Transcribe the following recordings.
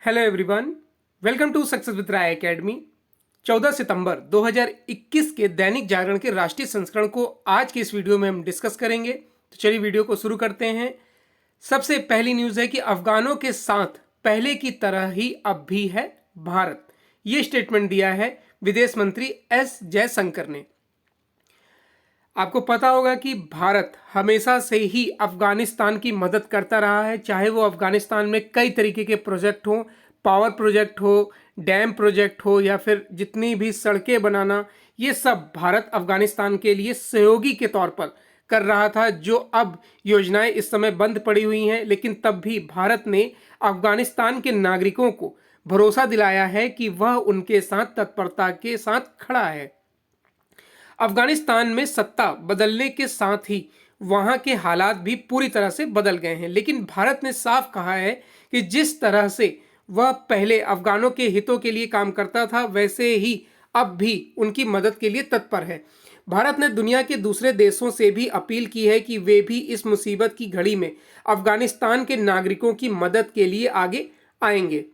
Hello everyone, welcome to success with Rai academy. 14 सितंबर 2021 के दैनिक जागरण के राष्ट्रीय संस्करण को आज के इस वीडियो में हम डिस्कस करेंगे। तो चलिए वीडियो को शुरू करते हैं। सबसे पहली न्यूज़ है कि अफगानों के साथ पहले की तरह ही अब भी है भारत। ये स्टेटमेंट दिया है विदेश मंत्री एस जयशंकर ने। आपको पता होगा कि भारत हमेशा से ही अफगानिस्तान की मदद करता रहा है, चाहे वो अफगानिस्तान में कई तरीके के प्रोजेक्ट हो, पावर प्रोजेक्ट हो, डैम प्रोजेक्ट हो या फिर जितनी भी सड़कें बनाना, ये सब भारत अफगानिस्तान के लिए सहयोगी के तौर पर कर रहा था। जो अब योजनाएं इस समय बंद पड़ी हुई हैं, लेकिन तब भी भारत ने अफगानिस्तान के नागरिकों को भरोसा दिलाया है कि वह उनके साथ तत्परता के साथ खड़ा है। अफगानिस्तान में सत्ता बदलने के साथ ही वहां के हालात भी पूरी तरह से बदल गए हैं, लेकिन भारत ने साफ कहा है कि जिस तरह से वह पहले अफगानों के हितों के लिए काम करता था, वैसे ही अब भी उनकी मदद के लिए तत्पर है। भारत ने दुनिया के दूसरे देशों से भी अपील की है कि वे भी इस मुसीबत की घड़ी में अफगानिस्तान के नागरिकों की मदद के लिए आगे आएंगे।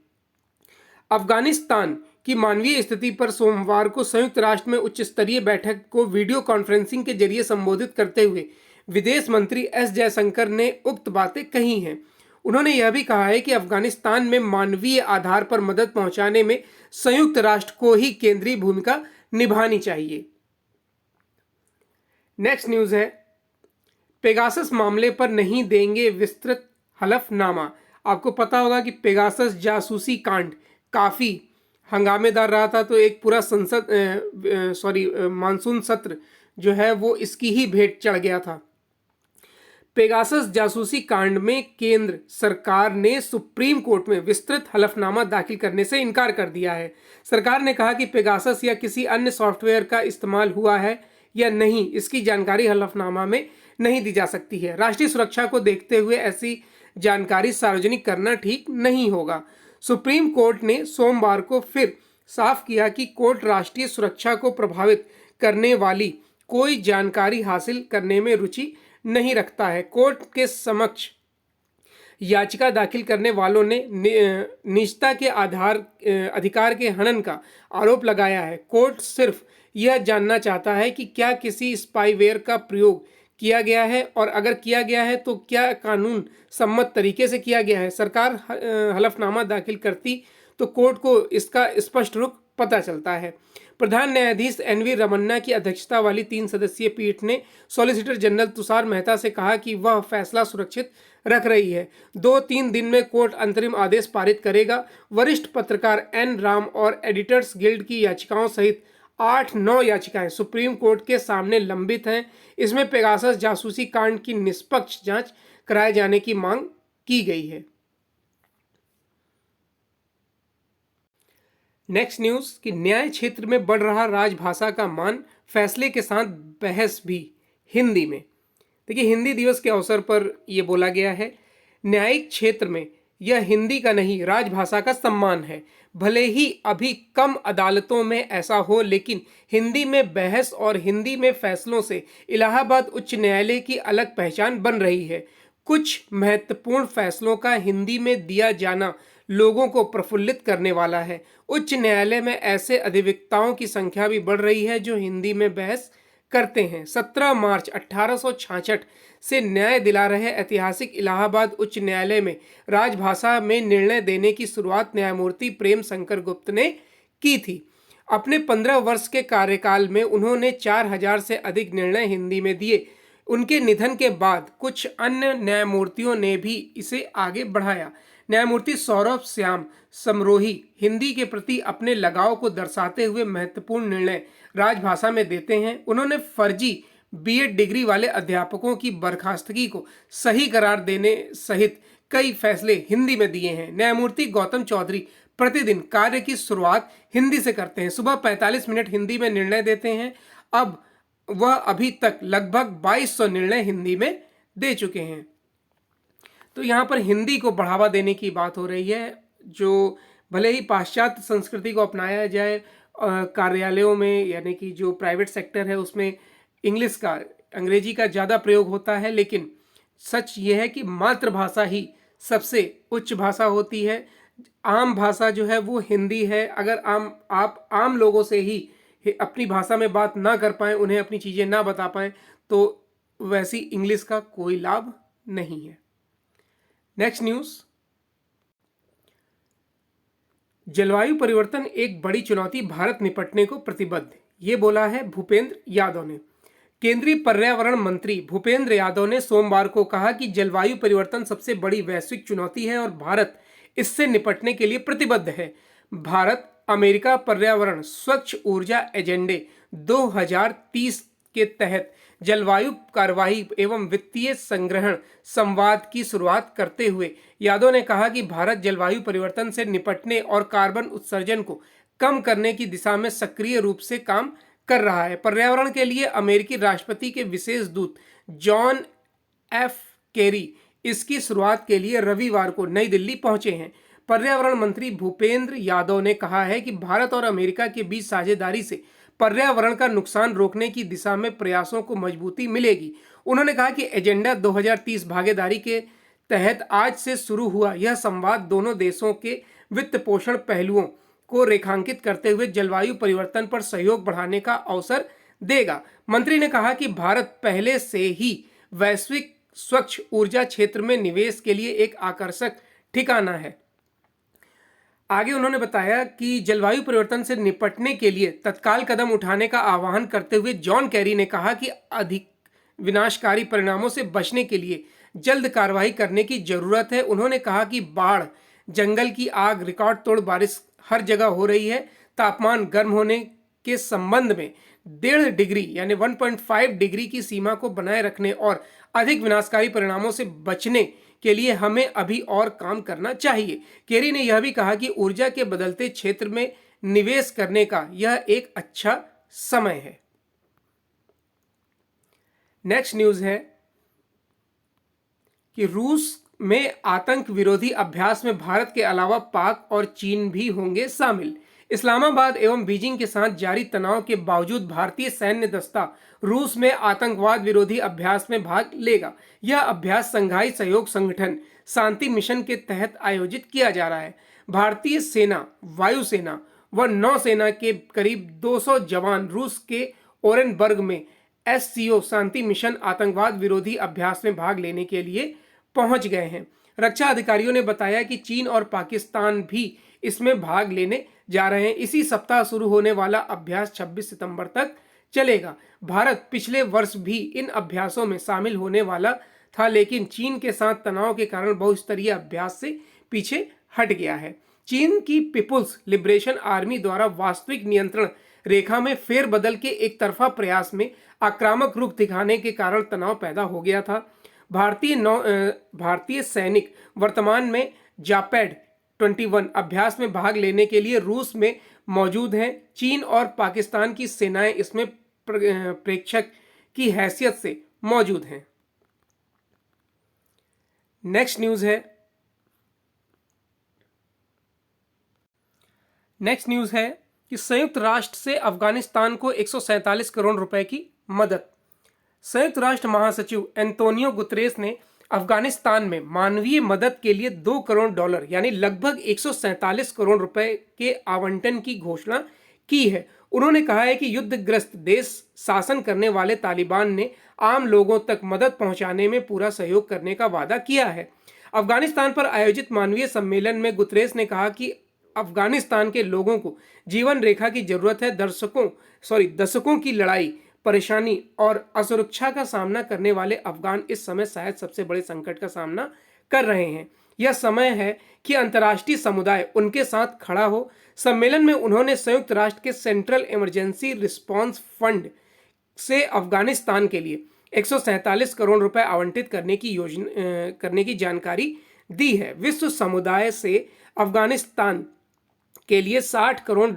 अफगानिस्तान की मानवीय स्थिति पर सोमवार को संयुक्त राष्ट्र में उच्च स्तरीय बैठक को वीडियो कॉन्फ्रेंसिंग के जरिए संबोधित करते हुए विदेश मंत्री एस जयशंकर ने उक्त बातें कही हैं। उन्होंने यह भी कहा है कि अफगानिस्तान में मानवीय आधार पर मदद पहुंचाने में संयुक्त राष्ट्र को ही केंद्रीय भूमिका निभानी चाहिए। नेक्स्ट न्यूज है, पेगासस मामले पर नहीं देंगे विस्तृत हलफनामा। आपको पता होगा कि पेगासस जासूसी कांड काफ़ी हंगामेदार रहा था, तो एक पूरा मानसून सत्र जो है वो इसकी ही भेंट चढ़ गया था। पेगासस जासूसी कांड में केंद्र सरकार ने सुप्रीम कोर्ट में विस्तृत हलफनामा दाखिल करने से इनकार कर दिया है। सरकार ने कहा कि पेगासस या किसी अन्य सॉफ्टवेयर का इस्तेमाल हुआ है या नहीं, इसकी जानकारी हलफनामा में नहीं दी जा सकती है। राष्ट्रीय सुरक्षा को देखते हुए ऐसी जानकारी सार्वजनिक करना ठीक नहीं होगा। सुप्रीम कोर्ट ने सोमवार को फिर साफ किया कि कोर्ट राष्ट्रीय सुरक्षा को प्रभावित करने वाली कोई जानकारी हासिल करने में रुचि नहीं रखता है। कोर्ट के समक्ष याचिका दाखिल करने वालों ने निजता के अधिकार के हनन का आरोप लगाया है। कोर्ट सिर्फ यह जानना चाहता है कि क्या किसी स्पाईवेयर का प्रयोग किया गया है, और अगर किया गया है तो क्या कानून सम्मत तरीके से किया गया है। सरकार हलफनामा दाखिल करती तो कोर्ट को इसका स्पष्ट रुख पता चलता है। प्रधान न्यायाधीश एनवी रमन्ना की अध्यक्षता वाली 3 सदस्यीय पीठ ने सॉलिसिटर जनरल तुषार मेहता से कहा कि वह फैसला सुरक्षित रख रही है। 2-3 दिन में कोर्ट अंतरिम आदेश पारित करेगा। वरिष्ठ पत्रकार एन राम और एडिटर्स गिल्ड की याचिकाओं सहित 8-9 याचिकाएं सुप्रीम कोर्ट के सामने लंबित हैं। इसमें पेगासस जासूसी कांड की निष्पक्ष जांच कराए जाने की मांग की गई है। नेक्स्ट न्यूज कि न्याय क्षेत्र में बढ़ रहा राजभाषा का मान, फैसले के साथ बहस भी हिंदी में। देखिए, हिंदी दिवस के अवसर पर यह बोला गया है, न्यायिक क्षेत्र में यह हिंदी का नहीं राजभाषा का सम्मान है। भले ही अभी कम अदालतों में ऐसा हो, लेकिन हिंदी में बहस और हिंदी में फैसलों से इलाहाबाद उच्च न्यायालय की अलग पहचान बन रही है। कुछ महत्वपूर्ण फैसलों का हिंदी में दिया जाना लोगों को प्रफुल्लित करने वाला है। उच्च न्यायालय में ऐसे अधिवक्ताओं की संख्या भी बढ़ रही है जो हिंदी में बहस करते हैं। 17 मार्च 1866 से न्याय दिला रहे ऐतिहासिक इलाहाबाद उच्च न्यायालय में राजभाषा में निर्णय देने की शुरुआत न्यायमूर्ति प्रेम शंकर गुप्त ने की थी। अपने 15 वर्ष के कार्यकाल में उन्होंने 4000 से अधिक निर्णय हिंदी में दिए। उनके निधन के बाद कुछ अन्य न्यायमूर्तियों ने भी इसे आगे बढ़ाया। न्यायमूर्ति सौरभ श्याम समरोही हिंदी के प्रति अपने लगाव को दर्शाते हुए महत्वपूर्ण निर्णय राजभाषा में देते हैं। उन्होंने फर्जी बीएड डिग्री वाले अध्यापकों की बर्खास्तगी को सही करार देने सहित कई फैसले हिंदी में दिए हैं। न्यायमूर्ति गौतम चौधरी प्रतिदिन कार्य की शुरुआत हिंदी से करते हैं। सुबह 45 मिनट हिंदी में निर्णय देते हैं। अब वह अभी तक लगभग 2200 निर्णय हिंदी में दे चुके हैं। तो यहाँ पर हिंदी को बढ़ावा देने की बात हो रही है। जो भले ही पाश्चात्य संस्कृति को अपनाया जाए, कार्यालयों में यानी कि जो प्राइवेट सेक्टर है उसमें इंग्लिश का, अंग्रेजी का ज़्यादा प्रयोग होता है, लेकिन सच ये है कि मातृभाषा ही सबसे उच्च भाषा होती है। आम भाषा जो है वो हिंदी है। अगर आप आम लोगों से ही अपनी भाषा में बात ना कर पाएँ, उन्हें अपनी चीज़ें ना बता पाएँ, तो वैसी इंग्लिश का कोई लाभ नहीं है। नेक्स्ट न्यूज़, जलवायु परिवर्तन एक बड़ी चुनौती, भारत निपटने को प्रतिबद्ध, ये बोला है भूपेंद्र यादव ने। केंद्रीय पर्यावरण मंत्री भूपेंद्र यादव ने सोमवार को कहा कि जलवायु परिवर्तन सबसे बड़ी वैश्विक चुनौती है और भारत इससे निपटने के लिए प्रतिबद्ध है। भारत अमेरिका पर्यावरण स्वच्छ ऊर्जा एजेंडे 2030 के तहत जलवायु कार्यवाही एवं वित्तीय संग्रहण संवाद की शुरुआत करते हुए यादव ने कहा कि भारत जलवायु परिवर्तन से निपटने और कार्बन उत्सर्जन को कम करने की दिशा में सक्रिय रूप से काम कर रहा है। पर्यावरण के लिए अमेरिकी राष्ट्रपति के विशेष दूत जॉन एफ केरी इसकी शुरुआत के लिए रविवार को नई दिल्ली पहुंचे हैं। पर्यावरण मंत्री भूपेंद्र यादव ने कहा है कि भारत और अमेरिका के बीच साझेदारी से पर्यावरण का नुकसान रोकने की दिशा में प्रयासों को मजबूती मिलेगी। उन्होंने कहा कि एजेंडा 2030 भागीदारी के तहत आज से शुरू हुआ यह संवाद दोनों देशों के वित्त पोषण पहलुओं को रेखांकित करते हुए जलवायु परिवर्तन पर सहयोग बढ़ाने का अवसर देगा। मंत्री ने कहा कि भारत पहले से ही वैश्विक स्वच्छ ऊर्जा क्षेत्र में निवेश के लिए एक आकर्षक ठिकाना है। आगे उन्होंने बताया कि जलवायु परिवर्तन से निपटने के लिए तत्काल कदम उठाने का आह्वान करते हुए जॉन केरी ने कहा कि अधिक विनाशकारी परिणामों से बचने के लिए जल्द कार्रवाई करने की जरूरत है। उन्होंने कहा कि बाढ़, जंगल की आग, रिकॉर्ड तोड़ बारिश हर जगह हो रही है। तापमान गर्म होने के संबंध में 1.5 डिग्री यानी 1.5 डिग्री की सीमा को बनाए रखने और अधिक विनाशकारी परिणामों से बचने के लिए हमें अभी और काम करना चाहिए। केरी ने यह भी कहा कि ऊर्जा के बदलते क्षेत्र में निवेश करने का यह एक अच्छा समय है। नेक्स्ट न्यूज़ है कि रूस में आतंक विरोधी अभ्यास में भारत के अलावा पाक और चीन भी होंगे शामिल। इस्लामाबाद एवं बीजिंग के साथ जारी तनाव के बावजूद भारतीय सैन्य दस्ता रूस में आतंकवाद विरोधी अभ्यास में भाग लेगा। यह अभ्यास संघाई सहयोग संगठन शांति मिशन के तहत आयोजित किया जा रहा है। भारतीय सेना, वायुसेना व नौसेना के करीब 200 जवान रूस के ओरेनबर्ग में एससीओ शांति मिशन आतंकवाद विरोधी अभ्यास में भाग लेने के लिए पहुंच गए हैं। रक्षा अधिकारियों ने बताया कि चीन और पाकिस्तान भी इसमें भाग लेने जा रहे हैं। इसी सप्ताह शुरू होने वाला अभ्यास 26 सितंबर तक चलेगा। भारत पिछले वर्ष भी इन अभ्यासों में शामिल होने वाला था, लेकिन चीन के साथ तनाव के कारण बहुस्तरीय अभ्यास से पीछे हट गया है। चीन की पीपुल्स लिबरेशन आर्मी द्वारा वास्तविक नियंत्रण रेखा में फेरबदल के एक तरफा प्रयास में आक्रामक रुख दिखाने के कारण तनाव पैदा हो गया था। भारतीय सैनिक वर्तमान में जापैड 21 अभ्यास में भाग लेने के लिए रूस में मौजूद हैं। चीन और पाकिस्तान की सेनाएं इसमें प्रेक्षक की हैसियत से मौजूद हैं। नेक्स्ट न्यूज़ है कि संयुक्त राष्ट्र से अफगानिस्तान को 147 करोड़ रुपए की मदद। संयुक्त राष्ट्र महासचिव एंटोनियो गुतरेस ने अफगानिस्तान में मानवीय मदद के लिए $2 करोड़ यानी लगभग 147 करोड़ रुपए के आवंटन की घोषणा की है। उन्होंने कहा है कि युद्धग्रस्त देश शासन करने वाले तालिबान ने आम लोगों तक मदद पहुंचाने में पूरा सहयोग करने का वादा किया है। अफगानिस्तान पर आयोजित मानवीय सम्मेलन में गुतरेस ने कहा कि अफगानिस्तान के लोगों को जीवन रेखा की जरूरत है। दशकों की लड़ाई, परेशानी और असुरक्षा का सामना करने वाले अफगान इस समय शायद सबसे बड़े संकट का सामना कर रहे हैं। यह समय है कि अंतर्राष्ट्रीय समुदाय उनके साथ खड़ा हो। सम्मेलन में उन्होंने संयुक्त राष्ट्र के सेंट्रल इमरजेंसी रिस्पांस फंड से अफगानिस्तान के लिए 147 करोड़ रुपए आवंटित करने की जानकारी दी है। विश्व समुदाय से अफगानिस्तान के लिए $60 करोड़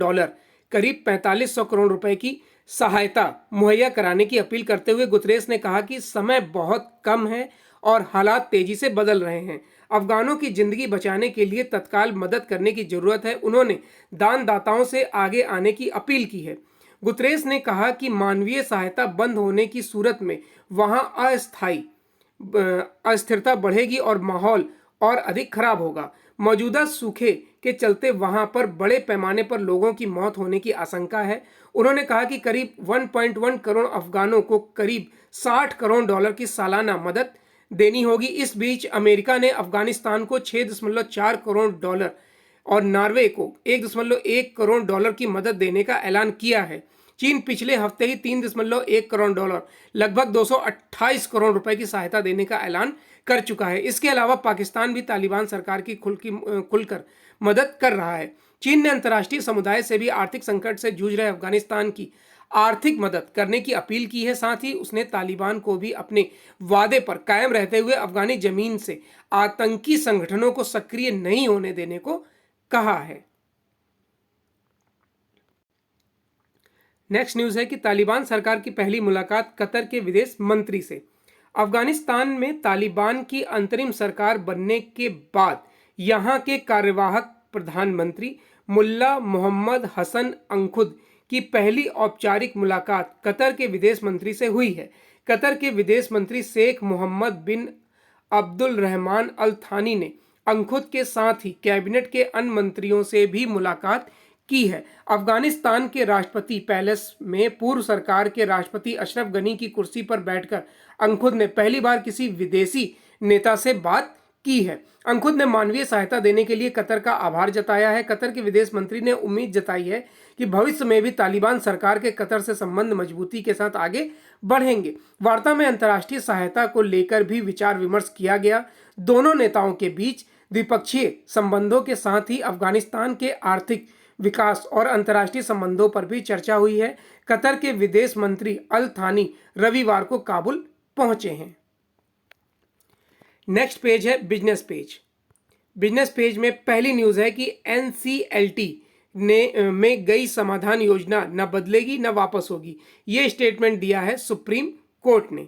करीब 4500 करोड़ रुपए की सहायता मुहैया कराने की अपील करते हुए गुतरेस ने कहा कि समय बहुत कम है और हालात तेजी से बदल रहे हैं। अफगानों की जिंदगी बचाने के लिए तत्काल मदद करने की जरूरत है। उन्होंने दानदाताओं से आगे आने की अपील की है। गुतरेस ने कहा कि मानवीय सहायता बंद होने की सूरत में वहां अस्थिरता बढ़ेगी और माहौल और अधिक खराब होगा। मौजूदा सूखे के चलते वहां पर बड़े पैमाने पर लोगों की मौत होने की आशंका है। उन्होंने कहा कि करीब 1.1 करोड़ अफगानों को करीब 60 करोड़ डॉलर की सालाना मदद देनी होगी। इस बीच अमेरिका ने अफगानिस्तान को 6.4 करोड़ डॉलर और नॉर्वे को 1.1 करोड़ डॉलर की मदद देने का ऐलान किया है। चीन पिछले हफ्ते ही 3.1 करोड़ डॉलर लगभग 228 करोड़ रुपए की सहायता देने का ऐलान कर चुका है। इसके अलावा पाकिस्तान भी तालिबान सरकार की खुलकर मदद कर रहा है। चीन ने अंतर्राष्ट्रीय समुदाय से भी आर्थिक संकट से जूझ रहे अफगानिस्तान की आर्थिक मदद करने की अपील की है। साथ ही उसने तालिबान को भी अपने वादे पर कायम रहते हुए अफगानी जमीन से आतंकी संगठनों को सक्रिय नहीं होने देने को कहा है। नेक्स्ट न्यूज है कि तालिबान सरकार की पहली मुलाकात कतर के विदेश मंत्री से। अफगानिस्तान में तालिबान की अंतरिम सरकार बनने के बाद यहां के कार्यवाहक प्रधानमंत्री मुल्ला मोहम्मद हसन अंखुद की पहली औपचारिक मुलाकात कतर के विदेश मंत्री से हुई है। कतर के विदेश मंत्री शेख मोहम्मद बिन अब्दुल रहमान अल थानी ने अंखुद के साथ ही कैबिनेट के अन्य मंत्रियों से भी मुलाकात की है। अफगानिस्तान के राष्ट्रपति पैलेस में पूर्व सरकार के राष्ट्रपति अशरफ गनी की कुर्सी पर बैठकर अंखुद ने पहली बार किसी विदेशी नेता से बात की है। अंखुद ने मानवीय सहायता देने के लिए कतर का आभार जताया है। कतर के विदेश मंत्री ने उम्मीद जताई है कि भविष्य में भी तालिबान सरकार के कतर से संबंध मजबूती के साथ आगे बढ़ेंगे। वार्ता में अंतर्राष्ट्रीय सहायता को लेकर भी विचार विमर्श किया गया। दोनों नेताओं के बीच द्विपक्षीय संबंधों के साथ ही अफगानिस्तान के आर्थिक विकास और अंतर्राष्ट्रीय संबंधों पर भी चर्चा हुई है। कतर के विदेश मंत्री अल थानी रविवार को काबुल पहुंचे हैं। नेक्स्ट पेज है बिजनेस पेज। बिजनेस पेज में पहली न्यूज है कि एनसीएलटी में गई समाधान योजना न बदलेगी न वापस होगी। ये स्टेटमेंट दिया है सुप्रीम कोर्ट ने।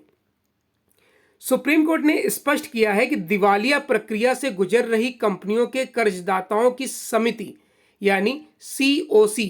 सुप्रीम कोर्ट ने स्पष्ट किया है कि दिवालिया प्रक्रिया से गुजर रही कंपनियों के कर्जदाताओं की समिति यानी सीओसी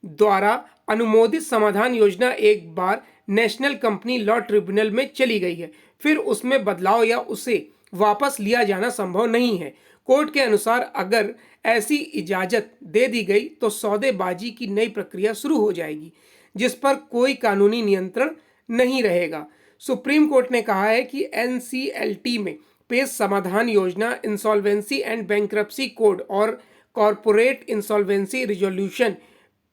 द्वारा अनुमोदित समाधान योजना एक बार नेशनल कंपनी लॉ ट्रिब्यूनल में चली गई है, फिर उसमें बदलाव या उसे वापस लिया जाना संभव नहीं है। कोर्ट के अनुसार अगर ऐसी इजाजत दे दी गई तो सौदेबाजी की नई प्रक्रिया शुरू हो जाएगी जिस पर कोई कानूनी नियंत्रण नहीं रहेगा। सुप्रीम कोर्ट ने कहा है कि एनसीएलटी में पेश समाधान योजना इंसॉल्वेंसी एंड बैंक्रप्सी कोड और कॉरपोरेट इंसॉल्वेंसी रिजोल्यूशन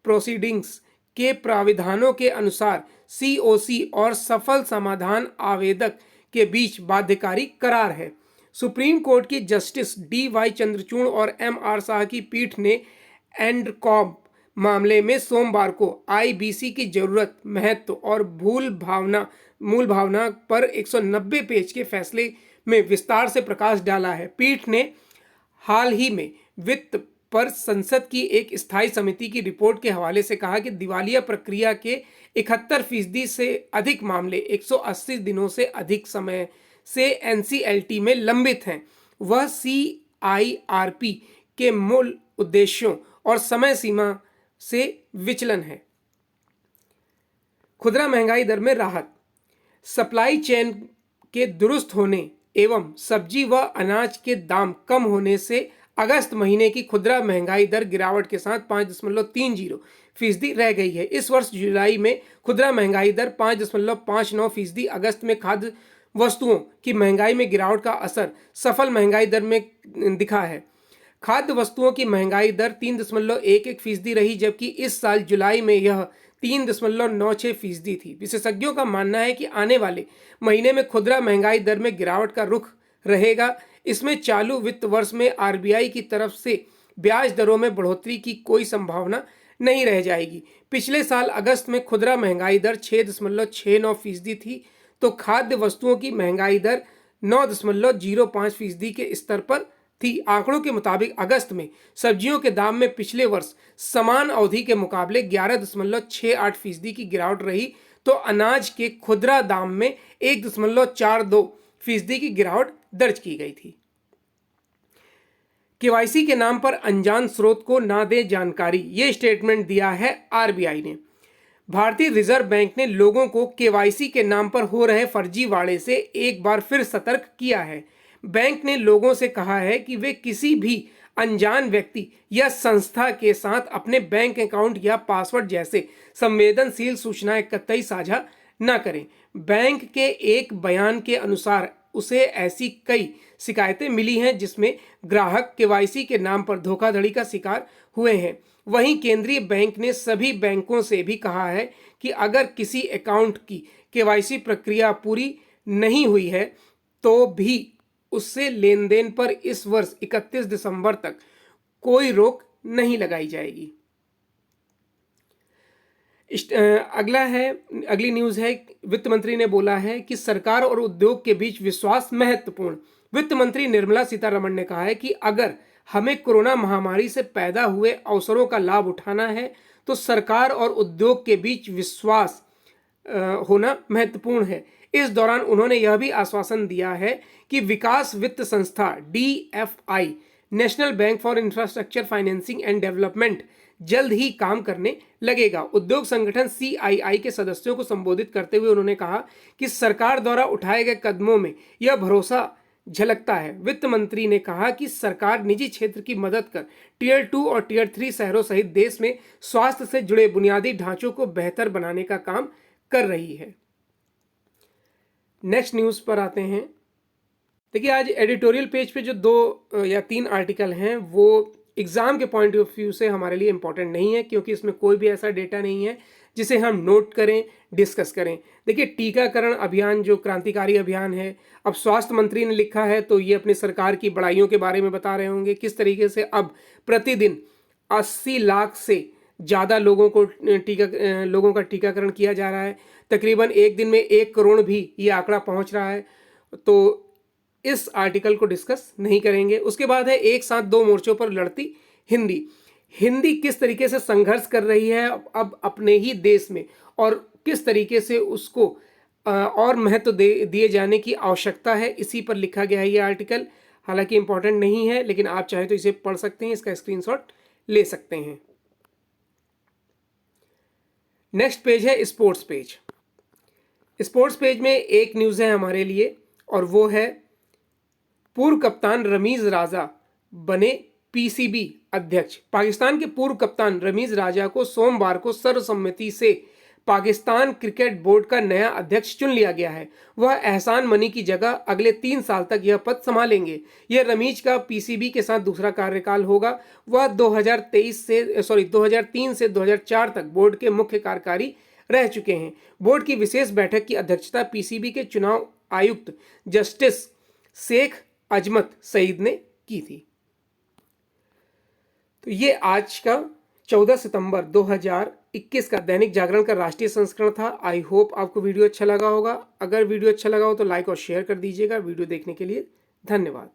प्रोसीडिंग्स के प्राविधानों के अनुसार सीओसी और सफल समाधान आवेदक के बीच बाध्यकारी करार है। सुप्रीम कोर्ट की जस्टिस डी.वाई. चंद्रचूड़ और एम.आर. शाह की पीठ ने एंडकॉम मामले में सोमवार को आईबीसी की जरूरत, महत्व और मूल भावना पर 190 पेज के फैसले में विस्तार से प्रकाश डाला है। पीठ ने हाल ही में वित्त पर संसद की एक स्थायी समिति की रिपोर्ट के हवाले से कहा कि दिवालिया प्रक्रिया के 71% से अधिक मामले 180 दिनों से अधिक समय से एनसीएलटी में लंबित हैं। वह सीआईआरपी के मूल उद्देश्यों और समय सीमा से विचलन है। खुदरा महंगाई दर में राहत। सप्लाई चेन के दुरुस्त होने एवं सब्जी व अनाज के दाम कम होने से अगस्त महीने की खुदरा महंगाई दर गिरावट के साथ 5.30% रह गई है। इस वर्ष जुलाई में खुदरा महंगाई दर 5.59%। अगस्त में खाद्य वस्तुओं की महंगाई में गिरावट का असर सफल महंगाई दर में दिखा है। खाद्य वस्तुओं की महंगाई दर 3.11% रही, जबकि इस साल जुलाई में यह 3.96% थी। विशेषज्ञों का मानना है कि आने वाले महीने में खुदरा महंगाई दर में गिरावट का रुख रहेगा। इसमें चालू वित्त वर्ष में आरबीआई की तरफ से ब्याज दरों में बढ़ोतरी की कोई संभावना नहीं रह जाएगी। पिछले साल अगस्त में खुदरा महंगाई दर 6.69% थी तो खाद्य वस्तुओं की महंगाई दर 9.05% के स्तर पर थी। आंकड़ों के मुताबिक अगस्त में सब्जियों के दाम में पिछले वर्ष समान अवधि के मुकाबले 11.68% की गिरावट रही तो अनाज के खुदरा दाम में 1.42% की गिरावट दर्ज की गई थी। केवाईसी के नाम पर अनजान स्रोत को ना दे जानकारी, ये स्टेटमेंट दिया है आरबीआई ने। भारतीय रिजर्व बैंक ने लोगों को केवाईसी के नाम पर हो रहे फर्जीवाड़े से एक बार फिर सतर्क किया है। बैंक ने लोगों से कहा है कि वे किसी भी अनजान व्यक्ति या संस्था के साथ अपने बैंक अकाउंट या पासवर्ड जैसे संवेदनशील सूचनाएं कतई साझा न करें। बैंक के एक बयान के अनुसार उसे ऐसी कई शिकायतें मिली हैं जिसमें ग्राहक केवाईसी के नाम पर धोखाधड़ी का शिकार हुए हैं। वहीं केंद्रीय बैंक ने सभी बैंकों से भी कहा है कि अगर किसी अकाउंट की केवाईसी प्रक्रिया पूरी नहीं हुई है तो भी उससे लेन देन पर इस वर्ष 31 दिसंबर तक कोई रोक नहीं लगाई जाएगी। अगली न्यूज़ है, वित्त मंत्री ने बोला है कि सरकार और उद्योग के बीच विश्वास महत्वपूर्ण। वित्त मंत्री निर्मला सीतारमण ने कहा है कि अगर हमें कोरोना महामारी से पैदा हुए अवसरों का लाभ उठाना है तो सरकार और उद्योग के बीच विश्वास होना महत्वपूर्ण है। इस दौरान उन्होंने यह भी आश्वासन दिया है कि विकास वित्त संस्था DFI national bank for infrastructure financing and development जल्द ही काम करने लगेगा। उद्योग संगठन CII के सदस्यों को संबोधित करते हुए उन्होंने कहा कि सरकार द्वारा उठाए गए कदमों में यह भरोसा झलकता है। वित्त मंत्री ने कहा कि सरकार निजी क्षेत्र की मदद कर टियर 2 और टियर 3 शहरों सहित देश में स्वास्थ्य से जुड़े बुनियादी ढांचों को बेहतर बनाने का काम कर रही है। नेक्स्ट न्यूज़ पर आते हैं। देखिए, आज एडिटोरियल पेज पे जो 2 या 3 आर्टिकल हैं वो एग्ज़ाम के पॉइंट ऑफ व्यू से हमारे लिए इम्पॉर्टेंट नहीं है, क्योंकि इसमें कोई भी ऐसा डेटा नहीं है जिसे हम नोट करें, डिस्कस करें। देखिए, टीकाकरण अभियान जो क्रांतिकारी अभियान है, अब स्वास्थ्य मंत्री ने लिखा है तो ये अपनी सरकार की बड़ाइयों के बारे में बता रहे होंगे, किस तरीके से अब प्रतिदिन 80 लाख से ज़्यादा लोगों का टीकाकरण किया जा रहा है। तकरीबन एक दिन में 1 करोड़ भी ये आंकड़ा पहुंच रहा है। तो इस आर्टिकल को डिस्कस नहीं करेंगे। उसके बाद है एक साथ 2 मोर्चों पर लड़ती हिंदी किस तरीके से संघर्ष कर रही है अब अपने ही देश में, और किस तरीके से उसको और महत्व दिए जाने की आवश्यकता है, इसी पर लिखा गया है ये आर्टिकल। हालांकि इंपॉर्टेंट नहीं है, लेकिन आप चाहे तो इसे पढ़ सकते हैं, इसका स्क्रीनशॉट ले सकते हैं। नेक्स्ट पेज है स्पोर्ट्स पेज। स्पोर्ट्स पेज में एक न्यूज़ है हमारे लिए, और वो है पूर्व कप्तान रमीज राजा बने PCB अध्यक्ष। पाकिस्तान के पूर्व कप्तान रमीज राजा को सोमवार को सर्वसम्मति से पाकिस्तान क्रिकेट बोर्ड का नया अध्यक्ष चुन लिया गया है। वह एहसान मनी की जगह अगले 3 साल तक यह पद संभालेंगे। यह रमीज का PCB के साथ दूसरा कार्यकाल होगा। वह 2003 से 2004 तक बोर्ड के मुख्य कार्यकारी रह चुके हैं। बोर्ड की विशेष बैठक की अध्यक्षता PCB के चुनाव आयुक्त जस्टिस शेख अजमत सईद ने की थी। तो ये आज का 14 सितंबर 2021 का दैनिक जागरण का राष्ट्रीय संस्करण था। आई होप आपको वीडियो अच्छा लगा होगा। अगर वीडियो अच्छा लगा हो तो लाइक और शेयर कर दीजिएगा। वीडियो देखने के लिए धन्यवाद।